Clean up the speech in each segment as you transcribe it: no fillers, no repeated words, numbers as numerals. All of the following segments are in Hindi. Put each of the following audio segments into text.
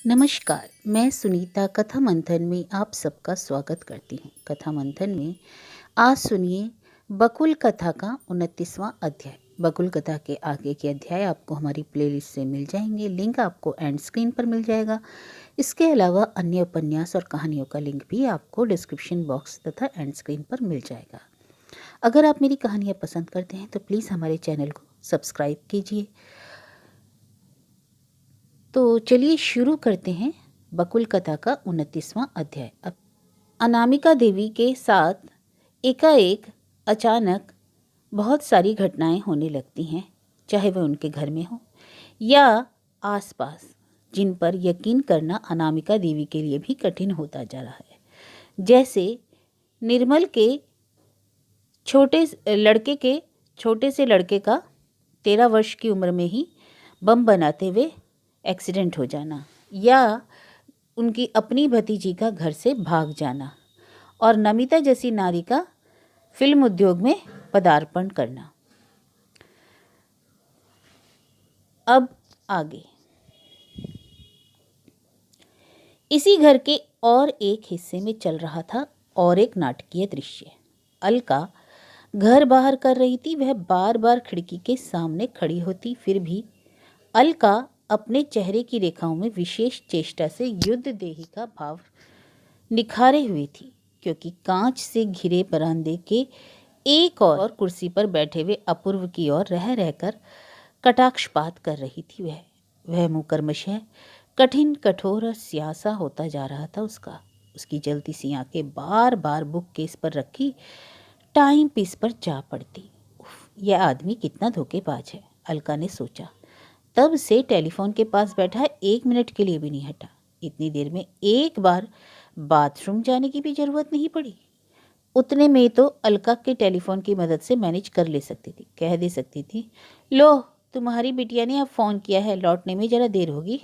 नमस्कार, मैं सुनीता कथा मंथन में आप सबका स्वागत करती हूँ। कथा मंथन में आज सुनिए बकुल कथा का 29वां अध्याय। बकुल कथा के आगे के अध्याय आपको हमारी प्लेलिस्ट से मिल जाएंगे। लिंक आपको एंड स्क्रीन पर मिल जाएगा। इसके अलावा अन्य उपन्यास और कहानियों का लिंक भी आपको डिस्क्रिप्शन बॉक्स तथा एंड स्क्रीन पर मिल जाएगा। अगर आप मेरी कहानियाँ पसंद करते हैं तो प्लीज़ हमारे चैनल को सब्सक्राइब कीजिए। तो चलिए शुरू करते हैं बकुल कथा का 29वां अध्याय। अब अनामिका देवी के साथ एकाएक अचानक बहुत सारी घटनाएं होने लगती हैं, चाहे वह उनके घर में हो या आसपास, जिन पर यकीन करना अनामिका देवी के लिए भी कठिन होता जा रहा है। जैसे निर्मल के छोटे से लड़के का 13 वर्ष की उम्र में ही बम बनाते हुए एक्सीडेंट हो जाना, या उनकी अपनी भतीजी का घर से भाग जाना, और नमिता जैसी नारी का फिल्म उद्योग में पदार्पण करना। अब आगे इसी घर के और एक हिस्से में चल रहा था और एक नाटकीय दृश्य। अलका घर बाहर कर रही थी। वह बार बार खिड़की के सामने खड़ी होती, फिर भी अलका अपने चेहरे की रेखाओं में विशेष चेष्टा से युद्ध देही का भाव निखारे हुई थी, क्योंकि कांच से घिरे बरामदे के एक और कुर्सी पर बैठे हुए अपूर्व की ओर रह रहकर कटाक्षपात कर रही थी। वह मुकरमशः कठिन, कठोर और स्यासा होता जा रहा था। उसकी जलती सी आंखें बार बार बुक केस पर रखी टाइम पीस पर जा पड़ती। यह आदमी कितना धोखेबाज है, अलका ने सोचा। तब से टेलीफोन के पास बैठा 1 मिनट के लिए भी नहीं हटा। इतनी देर में एक बार बाथरूम जाने की भी जरूरत नहीं पड़ी। उतने में तो अलका के टेलीफोन की मदद से मैनेज कर ले सकती थी। कह दे सकती थी, लो तुम्हारी बिटिया ने अब फ़ोन किया है, लौटने में ज़रा देर होगी,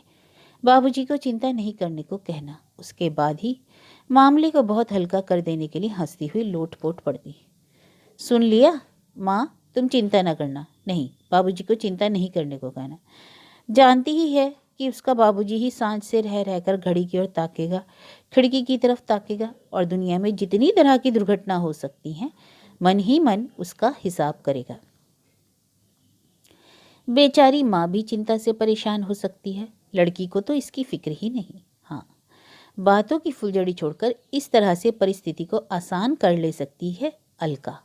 बाबूजी को चिंता नहीं करने को कहना। उसके बाद ही मामले को बहुत हल्का कर देने के लिए हंसती हुई लोटपोट पड़ दी। सुन लिया माँ, तुम चिंता न करना। नहीं, बाबूजी को चिंता नहीं करने को कहना। जानती ही है कि उसका बाबूजी ही सांझ से रह रहकर घड़ी की ओर ताकेगा, खिड़की की तरफ ताकेगा, और दुनिया में जितनी तरह की दुर्घटना हो सकती हैं मन ही मन उसका हिसाब करेगा। बेचारी माँ भी चिंता से परेशान हो सकती है। लड़की को तो इसकी फिक्र ही नहीं। हाँ, बातों की फुलझड़ी छोड़कर इस तरह से परिस्थिति को आसान कर ले सकती है अलका,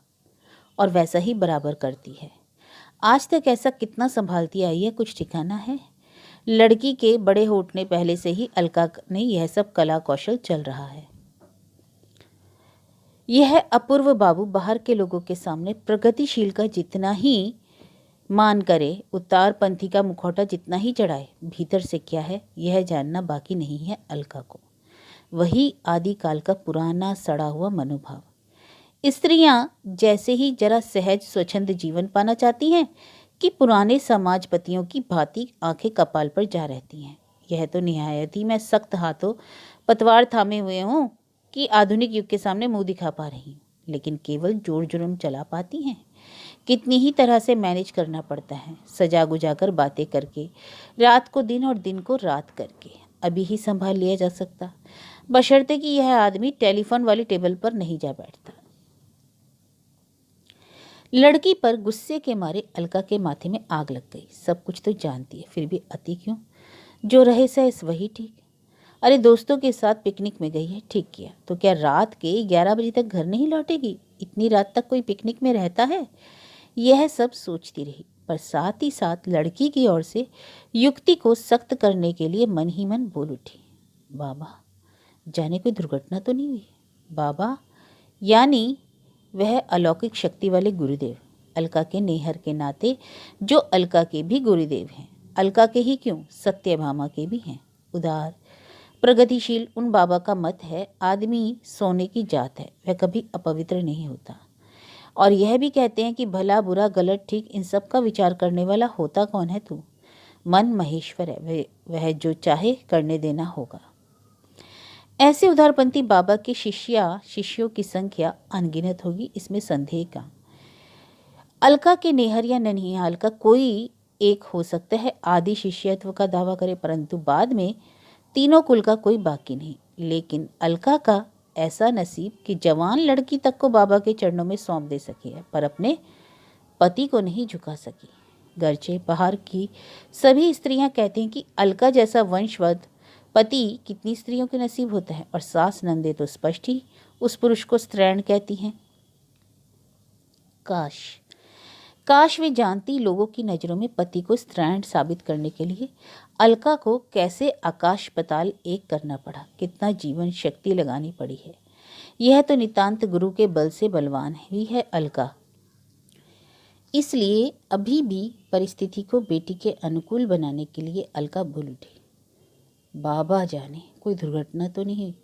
और वैसा ही बराबर करती है। आज तक ऐसा कितना संभालती आई है, कुछ ठिकाना है। लड़की के बड़े होने पहले से ही अलका ने यह सब कला कौशल चल रहा है। यह अपूर्व बाबू बाहर के लोगों के सामने प्रगतिशील का जितना ही मान करे, उतारपंथी का मुखौटा जितना ही चढ़ाए, भीतर से क्या है यह जानना बाकी नहीं है अलका को। वही आदिकाल का पुराना सड़ा हुआ मनोभाव। स्त्रियां जैसे ही जरा सहज स्वच्छंद जीवन पाना चाहती हैं कि पुराने समाजपतियों की भांति आंखें कपाल पर जा रहती हैं। यह तो निहायत ही मैं सख्त हाथों पतवार थामे हुए हूँ कि आधुनिक युग के सामने मुंह दिखा पा रही हूँ, लेकिन केवल जोर जुर्म चला पाती हैं। कितनी ही तरह से मैनेज करना पड़ता है, सजा गुजा कर बातें करके, रात को दिन और दिन को रात करके। अभी ही संभाल लिया जा सकता, बशर्ते कि यह आदमी टेलीफोन वाली टेबल पर नहीं जा बैठता। लड़की पर गुस्से के मारे अलका के माथे में आग लग गई। सब कुछ तो जानती है, फिर भी अति क्यों? जो रहे सह वही ठीक। अरे दोस्तों के साथ पिकनिक में गई है, ठीक किया, तो क्या रात के 11 बजे तक घर नहीं लौटेगी? इतनी रात तक कोई पिकनिक में रहता है? यह सब सोचती रही, पर साथ ही साथ लड़की की ओर से युक्ति को सख्त करने के लिए मन ही मन बोल उठी, बाबा जाने कोई दुर्घटना तो नहीं हुई? बाबा यानी वह अलौकिक शक्ति वाले गुरुदेव, अलका के नेहर के नाते, जो अलका के भी गुरुदेव हैं। अलका के ही क्यों, सत्यभामा के भी हैं। उदार, प्रगतिशील उन बाबा का मत है, आदमी सोने की जात है, वह कभी अपवित्र नहीं होता। और यह भी कहते हैं कि भला बुरा गलत ठीक इन सब का विचार करने वाला होता कौन है? तू। मन महेश्वर है, वह जो चाहे करने देना होगा। ऐसे उदारपंथी बाबा के शिष्यों की संख्या अनगिनत होगी, इसमें संदेह का। अलका के नेहर या ननिहाल का कोई एक हो सकता है आदि शिष्यत्व का दावा करे, परंतु बाद में तीनों कुल का कोई बाकी नहीं। लेकिन अलका का ऐसा नसीब कि जवान लड़की तक को बाबा के चरणों में सौंप दे सकी है, पर अपने पति को नहीं झुका सकी। गर्चे बाहर की सभी स्त्रियां कहती हैं कि अलका जैसा वंशवद पति कितनी स्त्रियों के नसीब होता है, और सास नंदे तो स्पष्ट ही उस पुरुष को स्त्रैण कहती हैं। काश काश वे जानती लोगों की नज़रों में पति को स्त्रैण साबित करने के लिए अलका को कैसे आकाश पताल एक करना पड़ा, कितना जीवन शक्ति लगानी पड़ी है। यह तो नितांत गुरु के बल से बलवान ही है अलका। इसलिए अभी भी परिस्थिति को बेटी के अनुकूल बनाने के लिए अलका बोल उठी, बाबा जाने कोई दुर्घटना तो नहीं हुई।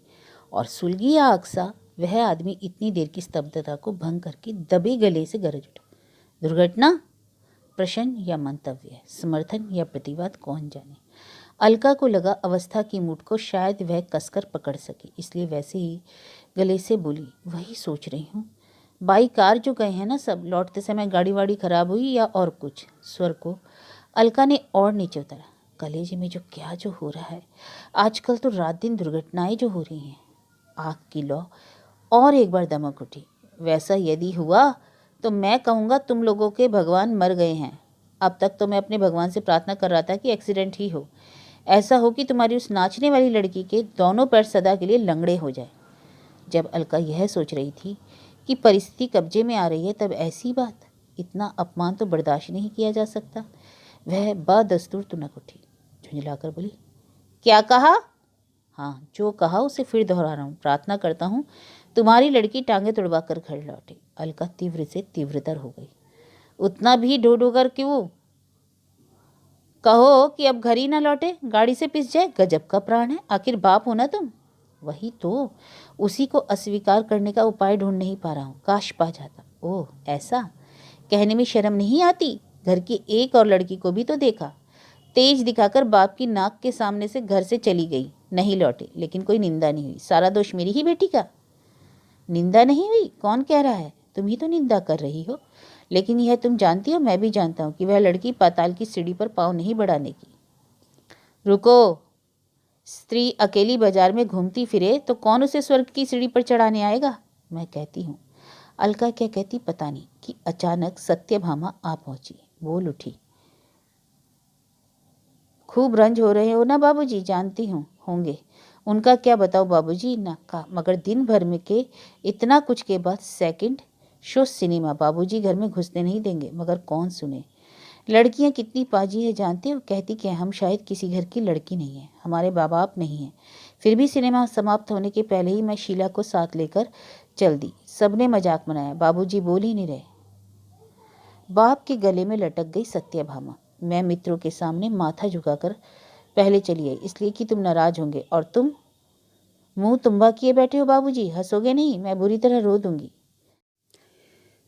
और सुलगी या अक्सा वह आदमी इतनी देर की स्तब्धता को भंग करके दबे गले से गरज उठा, दुर्घटना? प्रश्न या मंतव्य, समर्थन या प्रतिवाद, कौन जाने। अलका को लगा अवस्था की मूठ को शायद वह कसकर पकड़ सके, इसलिए वैसे ही गले से बोली, वही सोच रही हूँ। बाई कार जो गए हैं ना सब, लौटते समय गाड़ी वाड़ी खराब हुई या और कुछ। स्वर को अलका ने और नीचे उतारा, कलेजे में जो हो रहा है आजकल, तो रात दिन दुर्घटनाएं जो हो रही हैं। आग की लौ और एक बार दमक उठी, वैसा यदि हुआ तो मैं कहूँगा तुम लोगों के भगवान मर गए हैं। अब तक तो मैं अपने भगवान से प्रार्थना कर रहा था कि एक्सीडेंट ही हो, ऐसा हो कि तुम्हारी उस नाचने वाली लड़की के दोनों पैर सदा के लिए लंगड़े हो जाए। जब अलका यह सोच रही थी कि परिस्थिति कब्जे में आ रही है, तब ऐसी बात, इतना अपमान तो बर्दाश्त नहीं किया जा सकता। वह बदस्तूर तुनक उठी, झुंझलाकर बोली, क्या कहा? हाँ, जो कहा उसे फिर दोहरा रहा हूँ, प्रार्थना करता हूँ तुम्हारी लड़की टांगे तुड़वा कर घर लौटे। अलका तीव्र से तीव्रतर हो गई, उतना भी ढो कर क्यों? कहो कि अब घर ही ना लौटे, गाड़ी से पिस जाए, गजब का प्राण है। आखिर बाप हो ना तुम। वही तो, उसी को अस्वीकार करने का उपाय ढूंढ नहीं पा रहा हूँ, काश पा जाता। ओह ऐसा, कहने में शर्म नहीं आती? घर की एक और लड़की को भी तो देखा, तेज दिखाकर बाप की नाक के सामने से घर से चली गई, नहीं लौटे, लेकिन कोई निंदा नहीं हुई। सारा दोष मेरी ही बेटी का। निंदा नहीं हुई? कौन कह रहा है? तुम ही तो निंदा कर रही हो। लेकिन यह तुम जानती हो, मैं भी जानता हूँ कि वह लड़की पाताल की सीढ़ी पर पाँव नहीं बढ़ाने की। रुको, स्त्री अकेली बाजार में घूमती फिरे तो कौन उसे स्वर्ग की सीढ़ी पर चढ़ाने आएगा? मैं कहती हूँ। अलका क्या कहती पता नहीं कि अचानक सत्यभामा आ पहुंची, बोल उठी, खूब रंज हो रहे हो ना बाबूजी? जानती हूँ होंगे, उनका क्या बताओ बाबूजी ना का, मगर दिन भर में के इतना कुछ के बाद सेकंड शो सिनेमा, बाबूजी घर में घुसने नहीं देंगे, मगर कौन सुने। लड़कियां कितनी पाजी है जानते हो? कहती कि हम शायद किसी घर की लड़की नहीं है, हमारे बाप बाप नहीं है। फिर भी सिनेमा समाप्त होने के पहले ही मैं शीला को साथ लेकर चल दी। सबने मजाक बनाया, बाबूजी बोल ही नहीं रहे। बाप के गले में लटक गई सत्यभामा। मैं मित्रों के सामने माथा झुकाकर पहले चली आई, इसलिए कि तुम नाराज होंगे, और तुम मुंह तुम्बा किए बैठे हो बाबूजी, हंसोगे नहीं, मैं बुरी तरह रो दूंगी।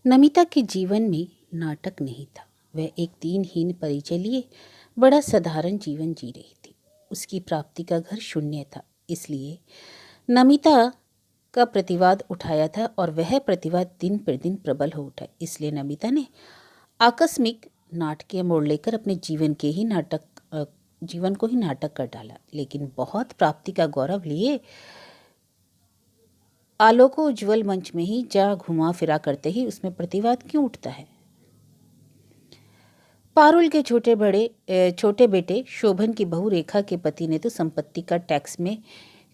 नमिता के जीवन में नाटक नहीं था। वह एक दीनहीन परिचय लिए बड़ा साधारण जीवन जी रही थी। उसकी प्राप्ति का घर शून्य था, इसलिए नमिता का प्रतिवाद उठाया था, और वह प्रतिवाद दिन पर दिन प्रबल हो उठा। इसलिए नमिता ने आकस्मिक नाटकीय मोड़ लेकर अपने जीवन को ही नाटक कर डाला। लेकिन बहुत प्राप्ति का गौरव लिए आलोको उज्ज्वल मंच में ही जा घुमा फिरा करते ही उसमें प्रतिवाद क्यों उठता है? पारुल के छोटे बेटे शोभन की बहू रेखा के पति ने तो संपत्ति का टैक्स में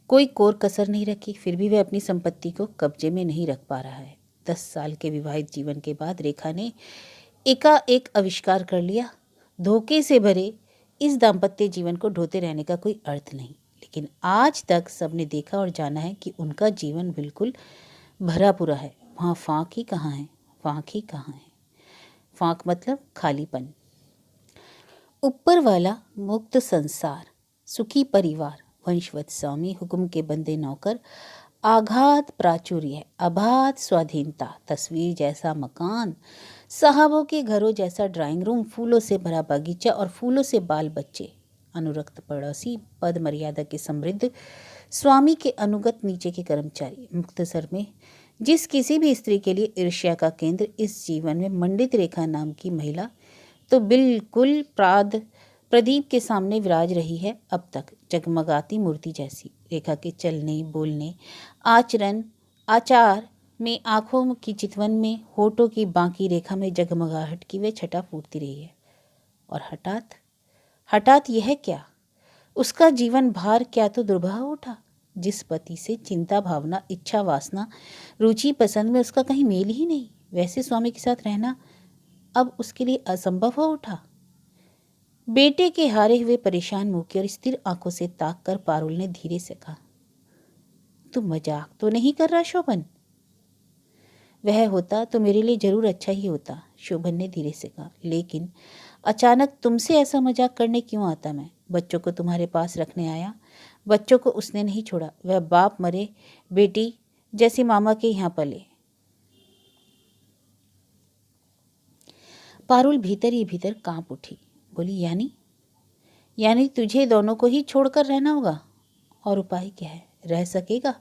कोई कोर कसर नहीं रखी, फिर भी वह अपनी संपत्ति को कब्जे में नहीं रख पा रहा है। 10 साल के विवाहित जीवन के बाद रेखा ने एकाएक आविष्कार कर लिया, धोखे से भरे इस दाम्पत्य जीवन को ढोते रहने का कोई अर्थ नहीं। लेकिन आज तक सबने देखा और जाना है कि उनका जीवन बिल्कुल भरा पूरा है। वहाँ फाँक ही कहाँ है, फाँक ही कहाँ है। फाँक मतलब खालीपन। ऊपर वाला मुक्त संसार, सुखी परिवार, वंशवत स्वामी, हुक्म के बंदे नौकर, आघात प्राचुर्य, अबाध स्वाधीनता, तस्वीर जैसा मकान, साहबों के घरों जैसा ड्राइंग रूम, फूलों से भरा बगीचा और फूलों से बाल बच्चे, अनुरक्त पड़ोसी, पद मर्यादा के समृद्ध, स्वामी के अनुगत नीचे के कर्मचारी। मुख्तसर में जिस किसी भी स्त्री के लिए ईर्ष्या का केंद्र इस जीवन में मंडित रेखा नाम की महिला तो बिल्कुल प्रदीप के सामने विराज रही है अब तक जगमगाती मूर्ति जैसी। रेखा के चलने बोलने आचार में, आंखों की चितवन में, होठों की बांकी रेखा में जगमगाहट की वे छटा फूटती रही है। और हठात हठात यह क्या, उसका जीवन भार क्या तो दुर्बह उठा। जिस पति से चिंता, भावना, इच्छा, वासना, रुचि, पसंद में उसका कहीं मेल ही नहीं, वैसे स्वामी के साथ रहना अब उसके लिए असंभव हो उठा। बेटे के हारे हुए परेशान मुंह की और स्थिर आंखों से ताक कर पारुल ने धीरे से कहा, तुम मजाक तो नहीं कर रहा शोभन? वह होता तो मेरे लिए जरूर अच्छा ही होता, शोभन ने धीरे से कहा, लेकिन अचानक तुमसे ऐसा मजाक करने क्यों आता? मैं बच्चों को तुम्हारे पास रखने आया। बच्चों को उसने नहीं छोड़ा, वह बाप मरे बेटी जैसे मामा के यहाँ पले। पारुल भीतर ही भीतर कांप उठी, बोली, यानी तुझे दोनों को ही छोड़कर रहना होगा? और उपाय क्या है? रह सकेगा?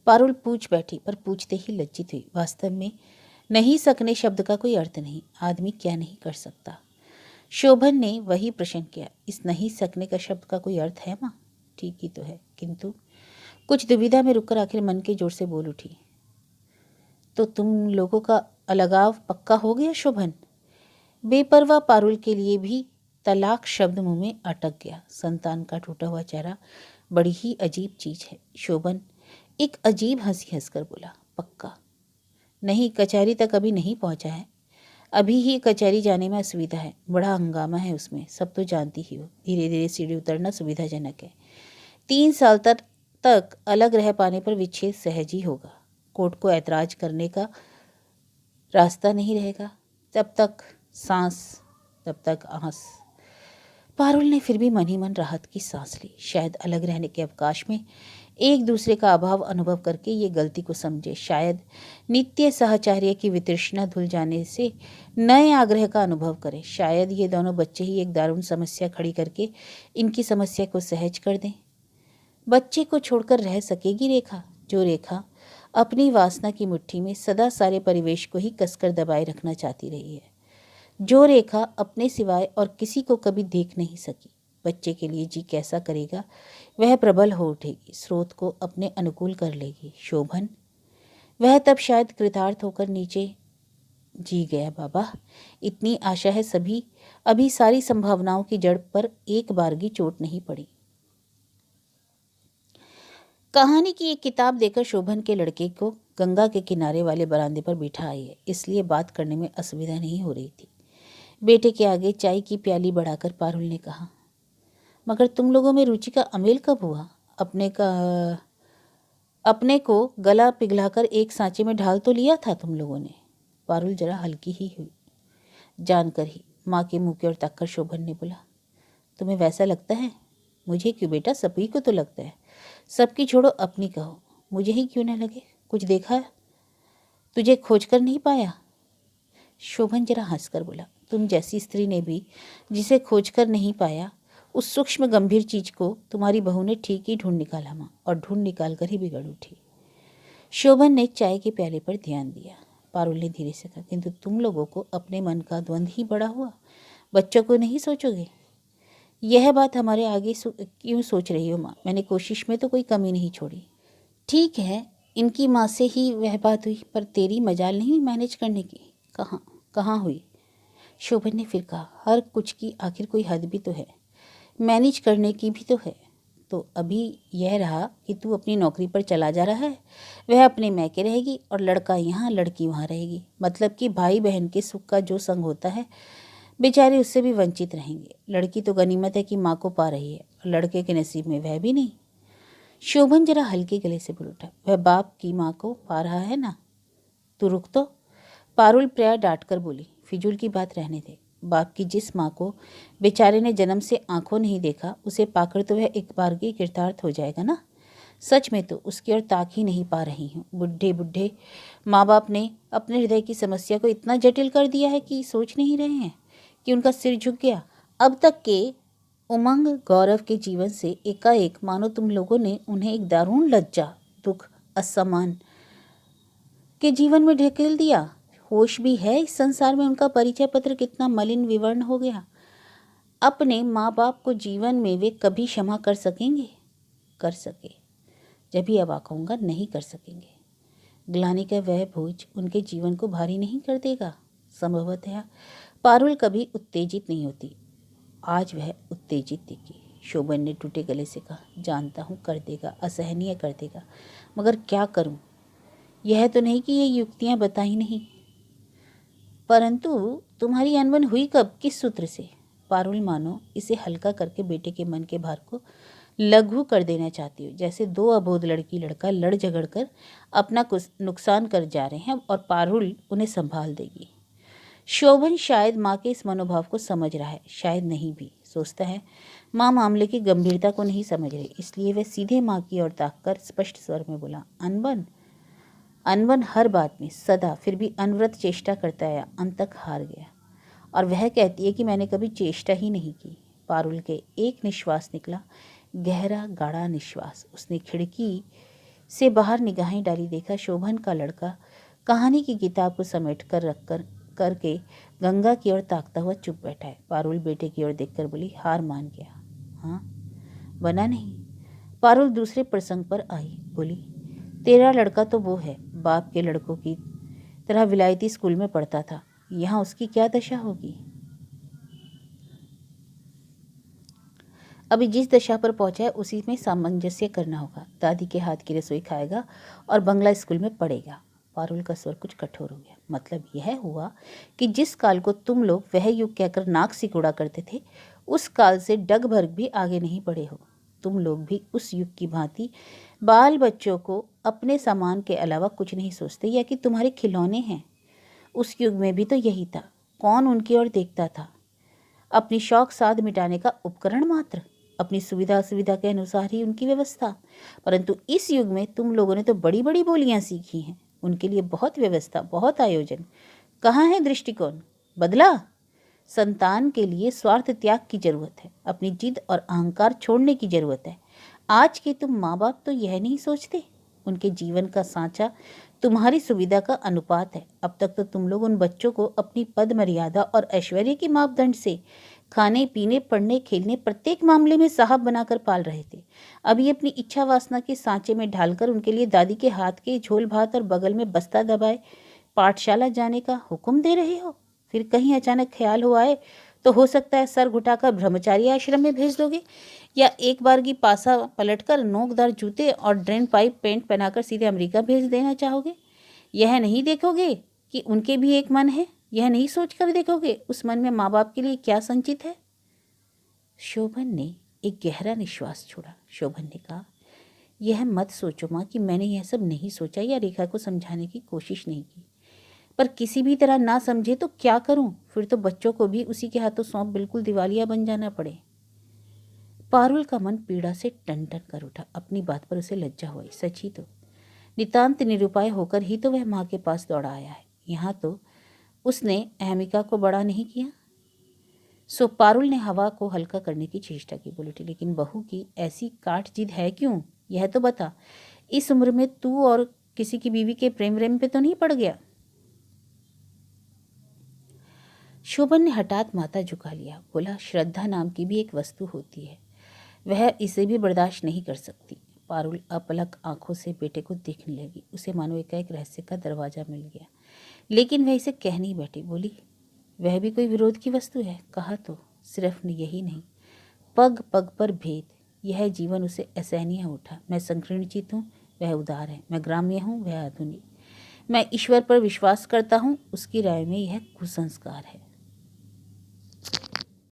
पारुल पूछ बैठी, पर पूछते ही लज्जित हुई। वास्तव में नहीं सकने शब्द का कोई अर्थ नहीं। आदमी क्या नहीं कर सकता? शोभन ने वही प्रश्न किया। इस नहीं सकने का शब्द का कोई अर्थ है माँ? ठीक ही तो है, किंतु कुछ दुविधा में रुककर आखिर मन के जोर से बोल उठी, तो तुम लोगों का अलगाव पक्का हो गया शोभन? बेपरवाह पारुल के लिए भी तलाक शब्द मुंह में अटक गया। संतान का टूटा हुआ चेहरा बड़ी ही अजीब चीज है। शोभन एक अजीब हंसी हंसकर बोला, पक्का नहीं, कचहरी तक अभी नहीं पहुंचा है। अभी ही कचहरी जाने में असुविधा है, बड़ा हंगामा है उसमें, सब तो जानती ही हो। धीरे धीरे सीढ़ी उतरना सुविधाजनक है। 3 साल तक अलग रह पाने पर विच्छेद सहज ही होगा। कोर्ट को ऐतराज करने का रास्ता नहीं रहेगा। तब तक सांस, तब तक आस। पारुल ने फिर भी मन ही मन राहत की सांस ली। शायद अलग रहने के अवकाश में एक दूसरे का अभाव अनुभव करके ये गलती को समझे। शायद नित्य सहचर्य की वितृष्णा धुल जाने से नए आग्रह का अनुभव करे। शायद ये दोनों बच्चे ही एक दारुण समस्या खड़ी करके इनकी समस्या को सहज कर दें। बच्चे को छोड़कर रह सकेगी रेखा? जो रेखा अपनी वासना की मुट्ठी में सदा सारे परिवेश को ही कसकर दबाए रखना चाहती रही है। जो रेखा अपने सिवाय और किसी को कभी देख नहीं सकी। बच्चे के लिए जी कैसा करेगा? वह प्रबल हो उठेगी, स्रोत को अपने अनुकूल कर लेगी। शोभन, वह तब शायद कृतार्थ होकर नीचे जी गया। बाबा, इतनी आशा है सभी, अभी सारी संभावनाओं की जड़ पर एक बारगी चोट नहीं पड़ी। कहानी की एक किताब देकर शोभन के लड़के को गंगा के किनारे वाले बरामदे पर बिठा आई है, इसलिए बात करने में असुविधा नहीं हो रही थी। बेटे के आगे चाय की प्याली बढ़ाकर पारुल ने कहा, मगर तुम लोगों में रुचि का अमेल कब हुआ? अपने को गला पिघलाकर एक सांचे में ढाल तो लिया था तुम लोगों ने। पारुल जरा हल्की ही हुई, जानकर ही। माँ के मुंह की ओर तककर शोभन ने बोला, तुम्हें वैसा लगता है? मुझे क्यों बेटा, सभी को तो लगता है। सबकी छोड़ो, अपनी कहो, मुझे ही क्यों न लगे? कुछ देखा, तुझे खोज कर नहीं पाया? शोभन जरा हंसकर बोला, तुम जैसी स्त्री ने भी जिसे खोज कर नहीं पाया, उस सूक्ष्म गंभीर चीज को तुम्हारी बहू ने ठीक ही ढूंढ निकाला माँ, और ढूंढ निकाल कर ही बिगड़ उठी। शोभन ने चाय के प्याले पर ध्यान दिया। पारुल ने धीरे से कहा, किंतु तुम लोगों को अपने मन का द्वंद्व ही बड़ा हुआ, बच्चों को नहीं सोचोगे? यह बात हमारे आगे क्यों सोच रही हो माँ? मैंने कोशिश में तो कोई कमी नहीं छोड़ी। ठीक है, इनकी माँ से ही वह बात हुई, पर तेरी मजाल नहीं हुई मैनेज करने की? कहाँ हुई? शोभन ने फिर कहा, हर कुछ की आखिर कोई हद भी तो है, मैनेज करने की भी तो है। तो अभी यह रहा कि तू अपनी नौकरी पर चला जा रहा है, वह अपने मैके रहेगी और लड़का यहाँ लड़की वहाँ रहेगी। मतलब कि भाई बहन के सुख का जो संग होता है, बेचारे उससे भी वंचित रहेंगे। लड़की तो गनीमत है कि माँ को पा रही है, और लड़के के नसीब में वह भी नहीं। शोभन जरा हल्के गले से बोल उठा, वह बाप की माँ को पा रहा है ना? तू रुक तो। पारुल प्राय डांट कर बोली, फिजूल की बात रहने दे। बाप की जिस माँ को बेचारे ने जन्म से आंखों नहीं देखा, उसे पाकर तो वह एक बार की कृतार्थ हो जाएगा ना। सच में तो उसकी ओर ताक ही नहीं पा रही हूँ। बुढ़े बुढ़े माँ बाप ने अपने हृदय की समस्या को इतना जटिल कर दिया है कि सोच नहीं रहे हैं कि उनका सिर झुक गया। अब तक के उमंग गौरव के जीवन से एकाएक मानो तुम लोगों ने उन्हें एक दारुण लज्जा, दुख, असम्मान के जीवन में ढकेल दिया। होश भी है इस संसार में उनका परिचय पत्र कितना मलिन विवर्ण हो गया। अपने माँ बाप को जीवन में वे कभी क्षमा कर सकेंगे? कर सके, जब भी अवाक होऊंगा, नहीं कर सकेंगे। ग्लानि का वह बोझ उनके जीवन को भारी नहीं कर देगा। संभवतः पारुल कभी उत्तेजित नहीं होती, आज वह उत्तेजित दिखी। शोभन ने टूटे गले से कहा, जानता हूँ कर देगा, असहनीय कर देगा, मगर क्या करूँ? यह तो नहीं कि ये युक्तियाँ बताई नहीं। परंतु तुम्हारी अनबन हुई कब, किस सूत्र से? पारुल मानो इसे हल्का करके बेटे के मन के भार को लघु कर देना चाहती हो, जैसे दो अबोध लड़की लड़का लड़ झगड़ कर अपना कुछ नुकसान कर जा रहे हैं और पारुल उन्हें संभाल देगी। शोभन शायद माँ के इस मनोभाव को समझ रहा है, शायद नहीं भी। सोचता है माँ मामले की गंभीरता को नहीं समझ रही, इसलिए वह सीधे माँ की ओर ताककर स्पष्ट स्वर में बोला, अनबन अनबन हर बात में सदा, फिर भी अनवरत चेष्टा करता आया, अंत तक हार गया। और वह कहती है कि मैंने कभी चेष्टा ही नहीं की। पारुल के एक निश्वास निकला, गहरा गाढ़ा निश्वास। उसने खिड़की से बाहर निगाहें डाली, देखा शोभन का लड़का कहानी की किताब को समेट कर रखकर करके गंगा की ओर ताकता हुआ चुप बैठा है। पारुल बेटे की ओर देखकर बोली, हार मान गया? हाँ, बना नहीं। पारुल दूसरे प्रसंग पर आई, बोली, तेरा लड़का तो वो है, बाप के लड़कों की तरह विलायती स्कूल में पढ़ता था, यहाँ उसकी क्या दशा होगी? अभी जिस दशा पर पहुंचा है उसी में सामंजस्य करना होगा। दादी के हाथ की रसोई खाएगा और बंगला स्कूल में पढ़ेगा। पारुल का स्वर कुछ कठोर हो गया। मतलब यह हुआ कि जिस काल को तुम लोग वह युग कहकर नाक सिकोड़ा करते थे, उस काल से डग भर भी आगे नहीं बढ़े हो। तुम लोग भी उस युग की भांति बाल बच्चों को अपने सामान के अलावा कुछ नहीं सोचते, या कि तुम्हारे खिलौने हैं। उस युग में भी तो यही था। कौन उनकी ओर देखता था? अपनी शौक साध मिटाने का उपकरण मात्र, अपनी सुविधा असुविधा के अनुसार ही उनकी व्यवस्था। परंतु इस युग में तुम लोगों ने तो बड़ी बड़ी बोलियां सीखी हैं, उनके लिए बहुत व्यवस्था, बहुत आयोजन। कहाँ है दृष्टिकोण? बदला। संतान के लिए स्वार्थ त्याग की जरूरत है, अपनी जिद और अहंकार छोड़ने की जरूरत है। आज के तुम माँ बाप तो यह नहीं सोचते। उनके जीवन का सांचा तुम्हारी सुविधा का अनुपात है। अब तक तो तुम लोग उन बच्चों को अपनी पद मर्यादा और ऐश्वर्य के मापदंड से खाने पीने पढ़ने खेलने प्रत्येक मामले में साहब बनाकर पाल रहे थे। अभी अपनी इच्छा वासना के सांचे में ढालकर उनके लिए दादी के हाथ के झोल भात और बगल में बस्ता दबाए पाठशाला जाने का हुक्म दे रहे हो। फिर कहीं अचानक ख्याल हो आए तो हो सकता है सर घुटाकर ब्रह्मचारी आश्रम में भेज दोगे, या एक बार की पासा पलटकर नोकदार जूते और ड्रेन पाइप पेंट पहनाकर सीधे अमेरिका भेज देना चाहोगे। यह नहीं देखोगे कि उनके भी एक मन है, यह नहीं सोचकर देखोगे उस मन में माँ बाप के लिए क्या संचित है। शोभन ने एक गहरा निश्वास छोड़ा। शोभन ने कहा, यह मत सोचो माँ कि मैंने यह सब नहीं सोचा या रेखा को समझाने की कोशिश नहीं की, पर किसी भी तरह ना समझे तो क्या करूं? फिर तो बच्चों को भी उसी के हाथों सौंप बिल्कुल दिवालिया बन जाना पड़े। पारुल का मन पीड़ा से टन टन कर उठा। अपनी बात पर उसे लज्जा हुई। सच ही तो, नितांत निरुपाय होकर ही तो वह माँ के पास दौड़ा आया है। यहाँ तो उसने अहमिका को बड़ा नहीं किया। सो पारुल ने हवा को हल्का करने की चेष्टा की। बोली, लेकिन बहू की ऐसी काट जिद है क्यों? यह तो बता, इस उम्र में तू और किसी की बीवी के प्रेम प्रेम पे तो नहीं पड़ गया? शोभन ने हठात माथा झुका लिया। बोला, श्रद्धा नाम की भी एक वस्तु होती है, वह इसे भी बर्दाश्त नहीं कर सकती। पारुल अपलक आंखों से बेटे को देखने लगी। उसे मानो एकाएक रहस्य का दरवाजा मिल गया, लेकिन वह इसे कह नहीं बैठी। बोली, वह भी कोई विरोध की वस्तु है? कहा तो सिर्फ यही नहीं, पग पग पर भेद। यह जीवन उसे असहनीय उठा। मैं संकीर्णचित हूँ, वह उदार है। मैं ग्राम्य हूँ, वह आधुनिक। मैं ईश्वर पर विश्वास करता हूँ, उसकी राय में यह कुसंस्कार है।